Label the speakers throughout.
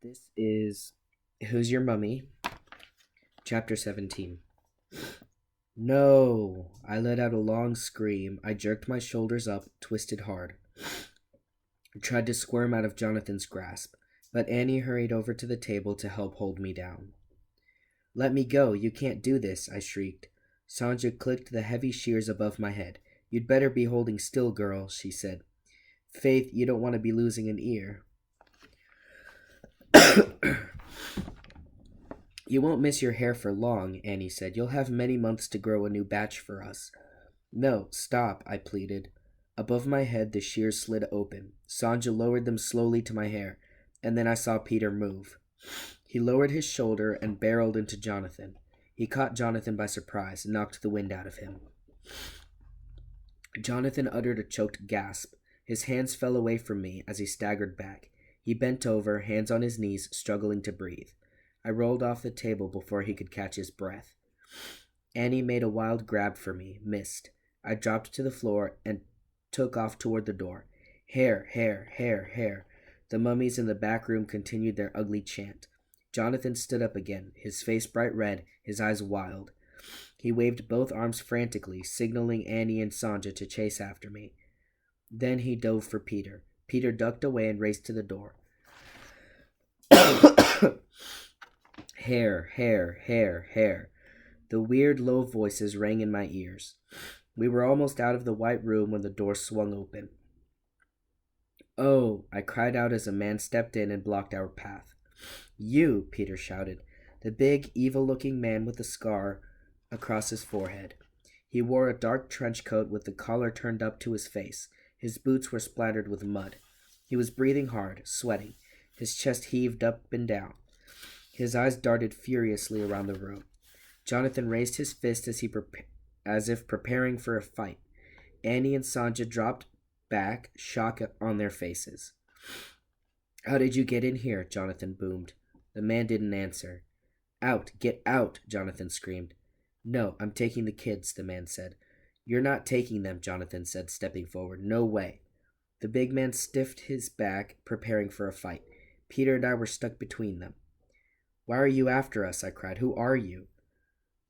Speaker 1: This is Who's Your Mummy? Chapter 17. No! I let out a long scream. I jerked my shoulders up, twisted hard. I tried to squirm out of Jonathan's grasp, but Annie hurried over to the table to help hold me down. Let me go, you can't do this, I shrieked. Sanja clicked the heavy shears above my head. You'd better be holding still, girl, she said. Faith, you don't want to be losing an ear. You won't miss your hair for long, Annie said. You'll have many months to grow a new batch for us. No, stop, I pleaded. Above my head, the shears slid open. Sanja lowered them slowly to my hair, and then I saw Peter move. He lowered his shoulder and barreled into Jonathan. He caught Jonathan by surprise and knocked the wind out of him. Jonathan uttered a choked gasp. His hands fell away from me as he staggered back. He bent over, hands on his knees, struggling to breathe. I rolled off the table before he could catch his breath. Annie made a wild grab for me, missed. I dropped to the floor and took off toward the door. Hair, hair, hair, hair. The mummies in the back room continued their ugly chant. Jonathan stood up again, his face bright red, his eyes wild. He waved both arms frantically, signaling Annie and Sanja to chase after me. Then he dove for Peter. Peter ducked away and raced to the door. Hair, hair, hair, hair. The weird, low voices rang in my ears. We were almost out of the white room when the door swung open. Oh, I cried out as a man stepped in and blocked our path. You, Peter shouted, the big, evil-looking man with the scar across his forehead. He wore a dark trench coat with the collar turned up to his face. His boots were splattered with mud. He was breathing hard, sweating. His chest heaved up and down. His eyes darted furiously around the room. Jonathan raised his fist as if preparing for a fight. Annie and Sanja dropped back, shock on their faces. How did you get in here? Jonathan boomed. The man didn't answer. Out! Get out! Jonathan screamed. No, I'm taking the kids, the man said. You're not taking them, Jonathan said, stepping forward. No way. The big man stiffed his back, preparing for a fight. Peter and I were stuck between them. Why are you after us? I cried. Who are you?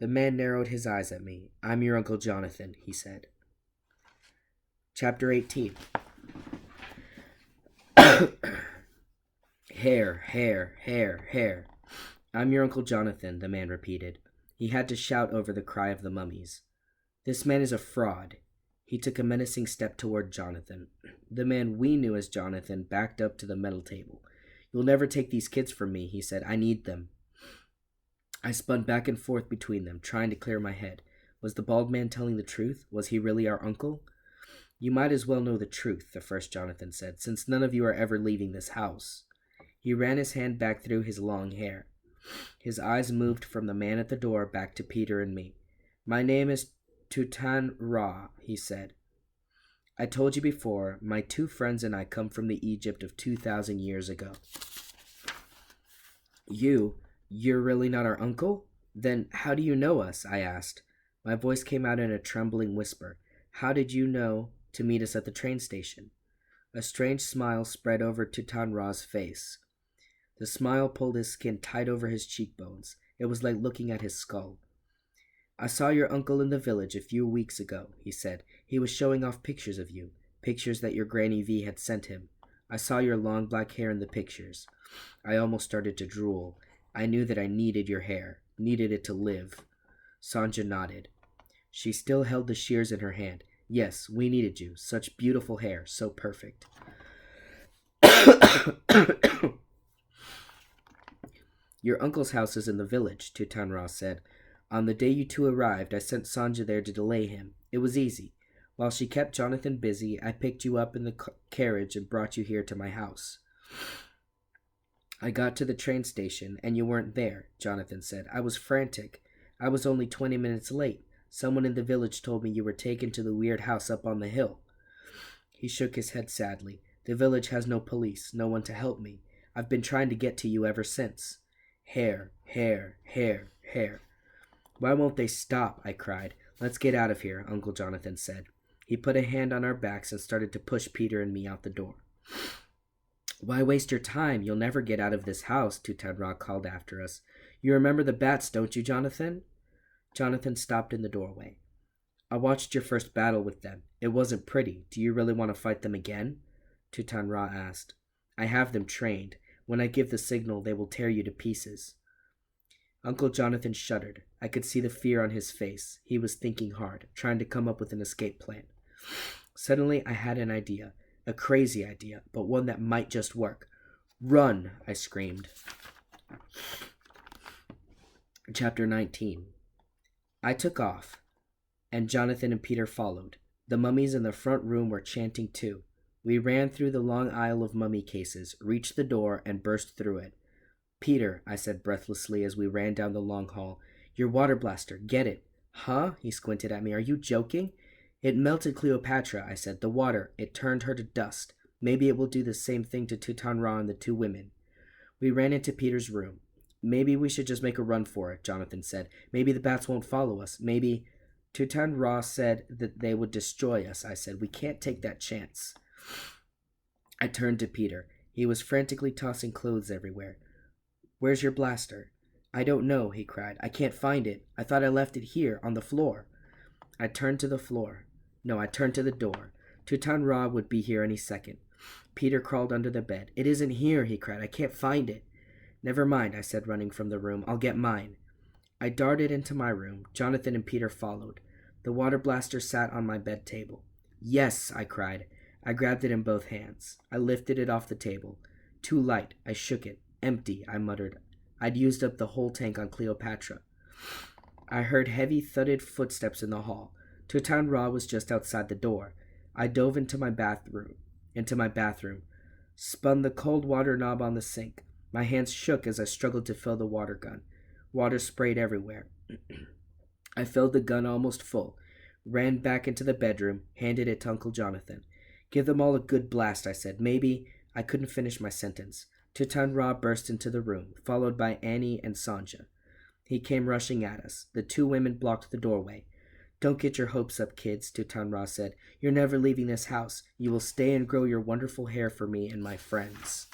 Speaker 1: The man narrowed his eyes at me. I'm your Uncle Jonathan, he said. Chapter 18. Hair, hair, hair, hair. I'm your Uncle Jonathan, the man repeated. He had to shout over the cry of the mummies. This man is a fraud. He took a menacing step toward Jonathan. The man we knew as Jonathan backed up to the metal table. You'll never take these kids from me, he said. I need them. I spun back and forth between them, trying to clear my head. Was the bald man telling the truth? Was he really our uncle? You might as well know the truth, the first Jonathan said, since none of you are ever leaving this house. He ran his hand back through his long hair. His eyes moved from the man at the door back to Peter and me. My name is Tutan Ra, he said. I told you before, my two friends and I come from the Egypt of 2,000 years ago. You're really not our uncle? Then how do you know us? I asked. My voice came out in a trembling whisper. How did you know to meet us at the train station? A strange smile spread over Tutan Ra's face. The smile pulled his skin tight over his cheekbones. It was like looking at his skull. I saw your uncle in the village a few weeks ago, he said. He was showing off pictures of you, pictures that your Granny V had sent him. I saw your long black hair in the pictures. I almost started to drool. I knew that I needed your hair, needed it to live. Sanja nodded. She still held the shears in her hand. Yes, we needed you. Such beautiful hair, so perfect. Your uncle's house is in the village, Tutanra said. On the day you two arrived, I sent Sanja there to delay him. It was easy. While she kept Jonathan busy, I picked you up in the carriage and brought you here to my house. I got to the train station, and you weren't there, Jonathan said. I was frantic. I was only 20 minutes late. Someone in the village told me you were taken to the weird house up on the hill. He shook his head sadly. The village has no police, no one to help me. I've been trying to get to you ever since. Hair, hair, hair, hair. Why won't they stop? I cried. Let's get out of here, Uncle Jonathan said. He put a hand on our backs and started to push Peter and me out the door. Why waste your time? You'll never get out of this house, Tutanra called after us. You remember the bats, don't you, Jonathan? Jonathan stopped in the doorway. I watched your first battle with them. It wasn't pretty. Do you really want to fight them again? Tutanra asked. I have them trained. When I give the signal, they will tear you to pieces. Uncle Jonathan shuddered. I could see the fear on his face. He was thinking hard, trying to come up with an escape plan. Suddenly, I had an idea. A crazy idea, but one that might just work. Run, I screamed. Chapter 19. I took off, and Jonathan and Peter followed. The mummies in the front room were chanting too. We ran through the long aisle of mummy cases, reached the door, and burst through it. Peter, I said breathlessly as we ran down the long hall, your water blaster, get it. Huh? He squinted at me. Are you joking? It melted Cleopatra, I said. The water, it turned her to dust. Maybe it will do the same thing to Tutanra and the two women. We ran into Peter's room. Maybe we should just make a run for it, Jonathan said. Maybe the bats won't follow us. Maybe... Tutanra said that they would destroy us, I said. We can't take that chance. I turned to Peter. He was frantically tossing clothes everywhere. Where's your blaster? I don't know, he cried. I can't find it. I thought I left it here, on the floor. I turned to the door. Tutanra would be here any second. Peter crawled under the bed. It isn't here, he cried. I can't find it. Never mind, I said, running from the room. I'll get mine. I darted into my room. Jonathan and Peter followed. The water blaster sat on my bed table. Yes, I cried. I grabbed it in both hands. I lifted it off the table. Too light. I shook it. Empty, I muttered. I'd used up the whole tank on Cleopatra. I heard heavy, thudded footsteps in the hall. Tutanra was just outside the door. I dove into my bathroom, spun the cold water knob on the sink. My hands shook as I struggled to fill the water gun. Water sprayed everywhere. I filled the gun almost full, ran back into the bedroom, handed it to Uncle Jonathan. Give them all a good blast, I said. Maybe... I couldn't finish my sentence. Tutanra burst into the room, followed by Annie and Sanja. He came rushing at us. The two women blocked the doorway. Don't get your hopes up, kids, Tutanra said. You're never leaving this house. You will stay and grow your wonderful hair for me and my friends.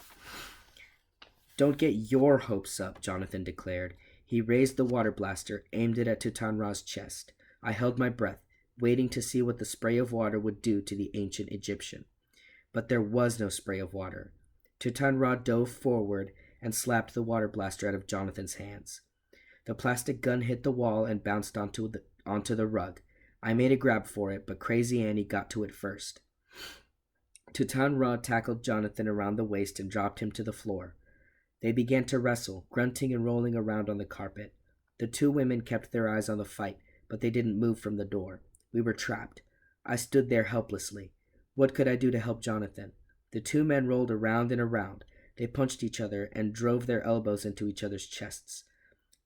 Speaker 1: Don't get your hopes up, Jonathan declared. He raised the water blaster, aimed it at Tutanra's chest. I held my breath, waiting to see what the spray of water would do to the ancient Egyptian. But there was no spray of water. Tutanra dove forward and slapped the water blaster out of Jonathan's hands. The plastic gun hit the wall and bounced onto the rug. I made a grab for it, but Crazy Annie got to it first. Tutanra tackled Jonathan around the waist and dropped him to the floor. They began to wrestle, grunting and rolling around on the carpet. The two women kept their eyes on the fight, but they didn't move from the door. We were trapped. I stood there helplessly. What could I do to help Jonathan? The two men rolled around and around. They punched each other and drove their elbows into each other's chests.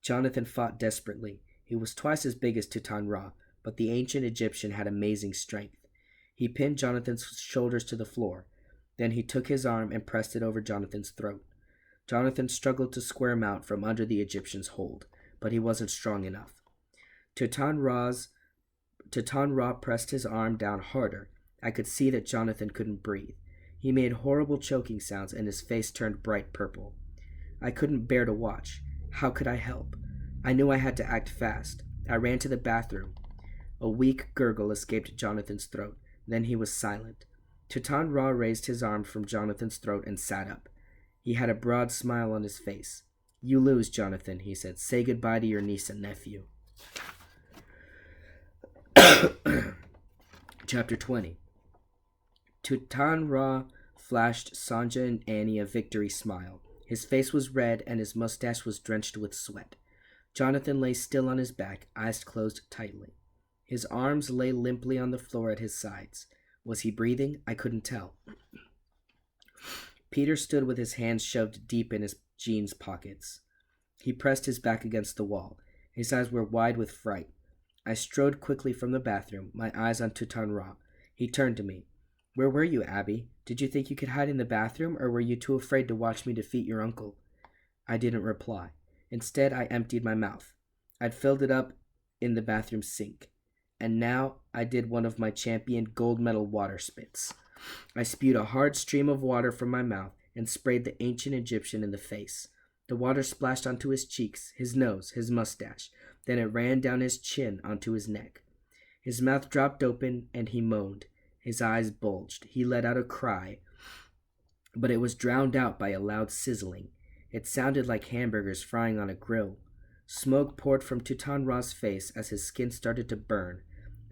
Speaker 1: Jonathan fought desperately. He was twice as big as Tutanra, but the ancient Egyptian had amazing strength. He pinned Jonathan's shoulders to the floor. Then he took his arm and pressed it over Jonathan's throat. Jonathan struggled to squirm out from under the Egyptian's hold, but he wasn't strong enough. Tutanra pressed his arm down harder. I could see that Jonathan couldn't breathe. He made horrible choking sounds, and his face turned bright purple. I couldn't bear to watch. How could I help? I knew I had to act fast. I ran to the bathroom. A weak gurgle escaped Jonathan's throat. Then he was silent. Tutanra raised his arm from Jonathan's throat and sat up. He had a broad smile on his face. You lose, Jonathan, he said. Say goodbye to your niece and nephew. Chapter 20. Tutanra flashed Sanja and Annie a victory smile. His face was red and his mustache was drenched with sweat. Jonathan lay still on his back, eyes closed tightly. His arms lay limply on the floor at his sides. Was he breathing? I couldn't tell. Peter stood with his hands shoved deep in his jeans pockets. He pressed his back against the wall. His eyes were wide with fright. I strode quickly from the bathroom, my eyes on Tutanra. He turned to me. Where were you, Abby? Did you think you could hide in the bathroom, or were you too afraid to watch me defeat your uncle? I didn't reply. Instead, I emptied my mouth. I'd filled it up in the bathroom sink. And now I did one of my champion gold medal water spits. I spewed a hard stream of water from my mouth and sprayed the ancient Egyptian in the face. The water splashed onto his cheeks, his nose, his mustache. Then it ran down his chin onto his neck. His mouth dropped open, and he moaned. His eyes bulged. He let out a cry, but it was drowned out by a loud sizzling. It sounded like hamburgers frying on a grill. Smoke poured from Tutan-Ra's face as his skin started to burn.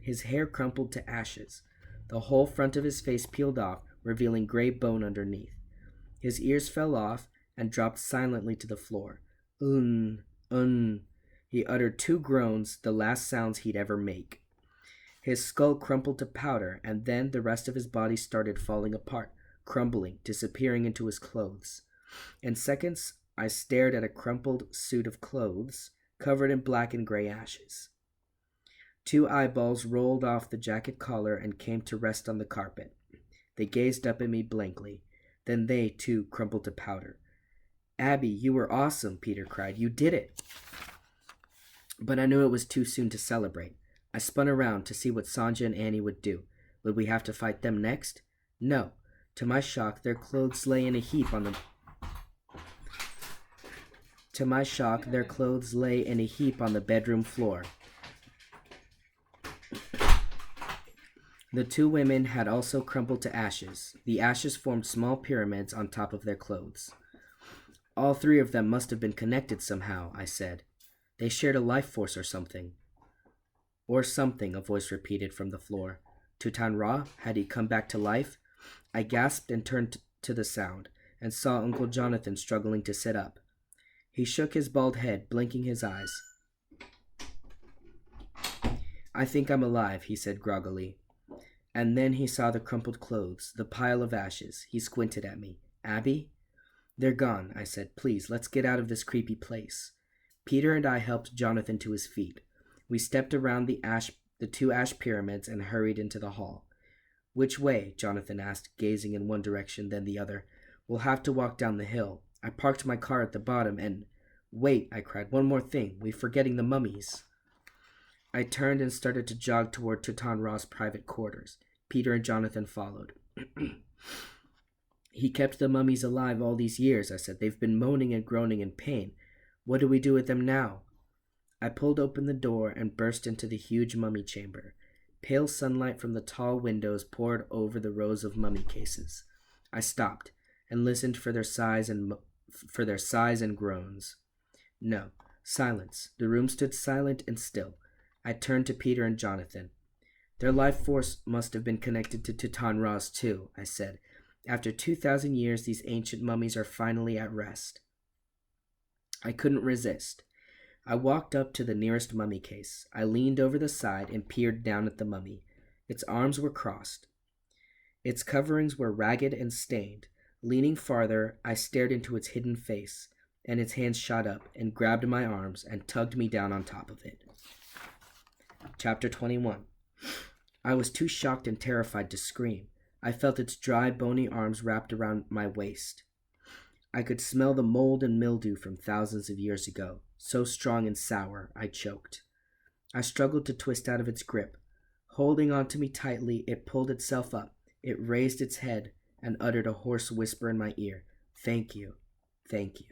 Speaker 1: His hair crumpled to ashes. The whole front of his face peeled off, revealing gray bone underneath. His ears fell off and dropped silently to the floor. He uttered 2 groans, the last sounds he'd ever make. His skull crumpled to powder, and then the rest of his body started falling apart, crumbling, disappearing into his clothes. In seconds, I stared at a crumpled suit of clothes, covered in black and gray ashes. 2 eyeballs rolled off the jacket collar and came to rest on the carpet. They gazed up at me blankly. Then they, too, crumpled to powder. "Abby, you were awesome," Peter cried. "You did it." But I knew it was too soon to celebrate. I spun around to see what Sanja and Annie would do. Would we have to fight them next? No. To my shock, their clothes lay in a heap on the bedroom floor. The 2 women had also crumpled to ashes. The ashes formed small pyramids on top of their clothes. "All 3 of them must have been connected somehow," I said. "They shared a life force or something." "Or something," a voice repeated from the floor. Tutan-Ra? Had he come back to life? I gasped and turned to the sound, and saw Uncle Jonathan struggling to sit up. He shook his bald head, blinking his eyes. "I think I'm alive," he said groggily. And then he saw the crumpled clothes, the pile of ashes. He squinted at me. "Abby?" "They're gone," I said. "Please, let's get out of this creepy place." Peter and I helped Jonathan to his feet. We stepped around the 2 ash pyramids and hurried into the hall. "Which way?" Jonathan asked, gazing in one direction, then the other. "We'll have to walk down the hill. I parked my car at the bottom and—" "Wait," I cried. "One more thing. We're forgetting the mummies." I turned and started to jog toward Tutan-Ra's private quarters. Peter and Jonathan followed. "He kept the mummies alive all these years," I said. "They've been moaning and groaning in pain. What do we do with them now?" I pulled open the door and burst into the huge mummy chamber. Pale sunlight from the tall windows poured over the rows of mummy cases. I stopped and listened for their sighs and groans. No, silence. The room stood silent and still. I turned to Peter and Jonathan. "Their life force must have been connected to Tutan-Ra's too," I said. "After 2,000 years, these ancient mummies are finally at rest." I couldn't resist. I walked up to the nearest mummy case. I leaned over the side and peered down at the mummy. Its arms were crossed. Its coverings were ragged and stained. Leaning farther, I stared into its hidden face, and its hands shot up and grabbed my arms and tugged me down on top of it. Chapter 21. I was too shocked and terrified to scream. I felt its dry, bony arms wrapped around my waist. I could smell the mold and mildew from thousands of years ago. So strong and sour, I choked. I struggled to twist out of its grip. Holding onto me tightly, it pulled itself up. It raised its head and uttered a hoarse whisper in my ear. "Thank you. Thank you."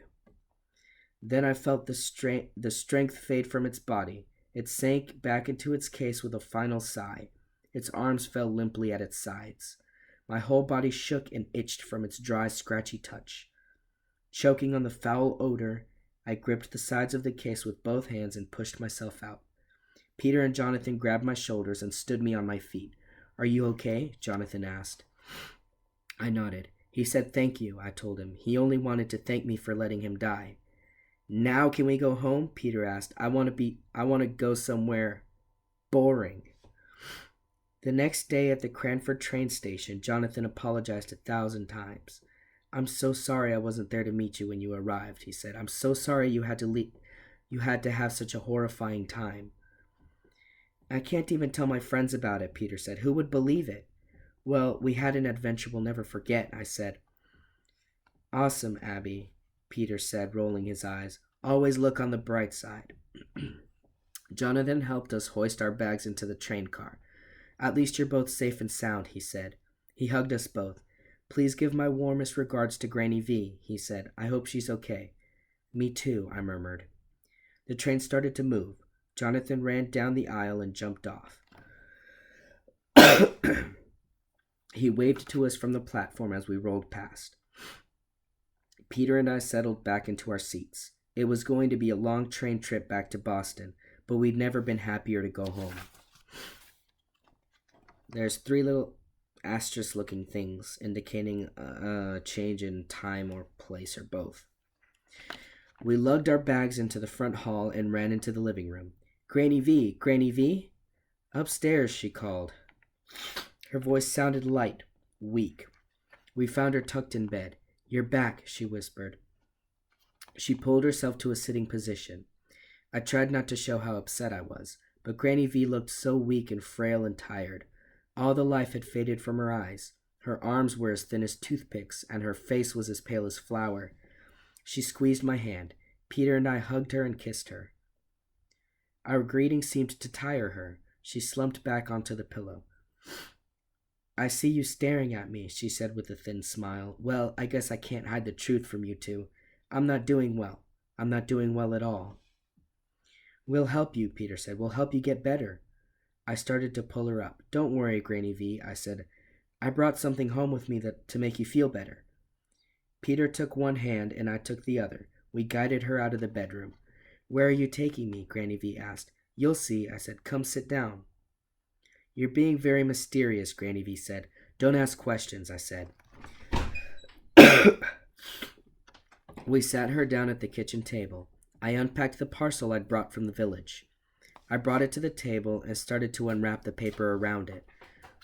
Speaker 1: Then I felt the strength fade from its body. It sank back into its case with a final sigh. Its arms fell limply at its sides. My whole body shook and itched from its dry, scratchy touch. Choking on the foul odor, I gripped the sides of the case with both hands and pushed myself out. Peter and Jonathan grabbed my shoulders and stood me on my feet. "Are you okay?" Jonathan asked. I nodded. "He said thank you," I told him. "He only wanted to thank me for letting him die." "Now can we go home?" Peter asked. I want to go somewhere boring." The next day at the Cranford train station, Jonathan apologized 1,000 times. "I'm so sorry I wasn't there to meet you when you arrived," he said. "I'm so sorry you had to leave. You had to have such a horrifying time." "I can't even tell my friends about it," Peter said. "Who would believe it?" "Well, we had an adventure we'll never forget," I said. "Awesome, Abby," Peter said, rolling his eyes. "Always look on the bright side." Jonathan helped us hoist our bags into the train car. "At least you're both safe and sound," he said. He hugged us both. Please give my warmest regards to Granny V, he said. I hope she's okay. Me too, I murmured. The train started to move. Jonathan ran down the aisle and jumped off. He waved to us from the platform as we rolled past. Peter and I settled back into our seats. It was going to be a long train trip back to Boston, but we'd never been happier to go home. There's 3 little asterisk-looking things indicating a change in time or place or both. We lugged our bags into the front hall and ran into the living room. Granny V, Granny V? Upstairs, she called. Her voice sounded light, weak. We found her tucked in bed. You're back, she whispered. She pulled herself to a sitting position. I tried not to show how upset I was, but Granny V looked so weak and frail and tired. All the life had faded from her eyes. Her arms were as thin as toothpicks, and her face was as pale as flour. She squeezed my hand. Peter and I hugged her and kissed her. Our greeting seemed to tire her. She slumped back onto the pillow. I see you staring at me, she said with a thin smile. Well, I guess I can't hide the truth from you two. I'm not doing well. I'm not doing well at all. We'll help you, Peter said. We'll help you get better. I started to pull her up. Don't worry, Granny V, I said. I brought something home with me to make you feel better. Peter took one hand and I took the other. We guided her out of the bedroom. Where are you taking me? Granny V asked. You'll see, I said. Come sit down. You're being very mysterious, Granny V said. Don't ask questions, I said. We sat her down at the kitchen table. I unpacked the parcel I'd brought from the village. I brought it to the table and started to unwrap the paper around it.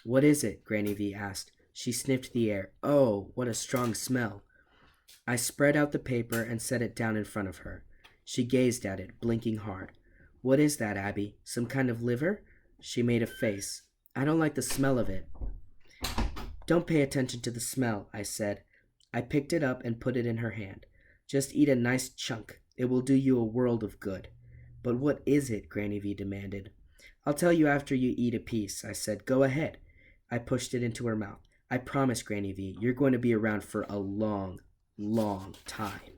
Speaker 1: What is it? Granny V asked. She sniffed the air. Oh, what a strong smell. I spread out the paper and set it down in front of her. She gazed at it, blinking hard. What is that, Abby? Some kind of liver? She made a face. I don't like the smell of it. Don't pay attention to the smell, I said. I picked it up and put it in her hand. Just eat a nice chunk. It will do you a world of good. But what is it? Granny V demanded. I'll tell you after you eat a piece, I said. Go ahead. I pushed it into her mouth. I promise, Granny V, you're going to be around for a long, long time.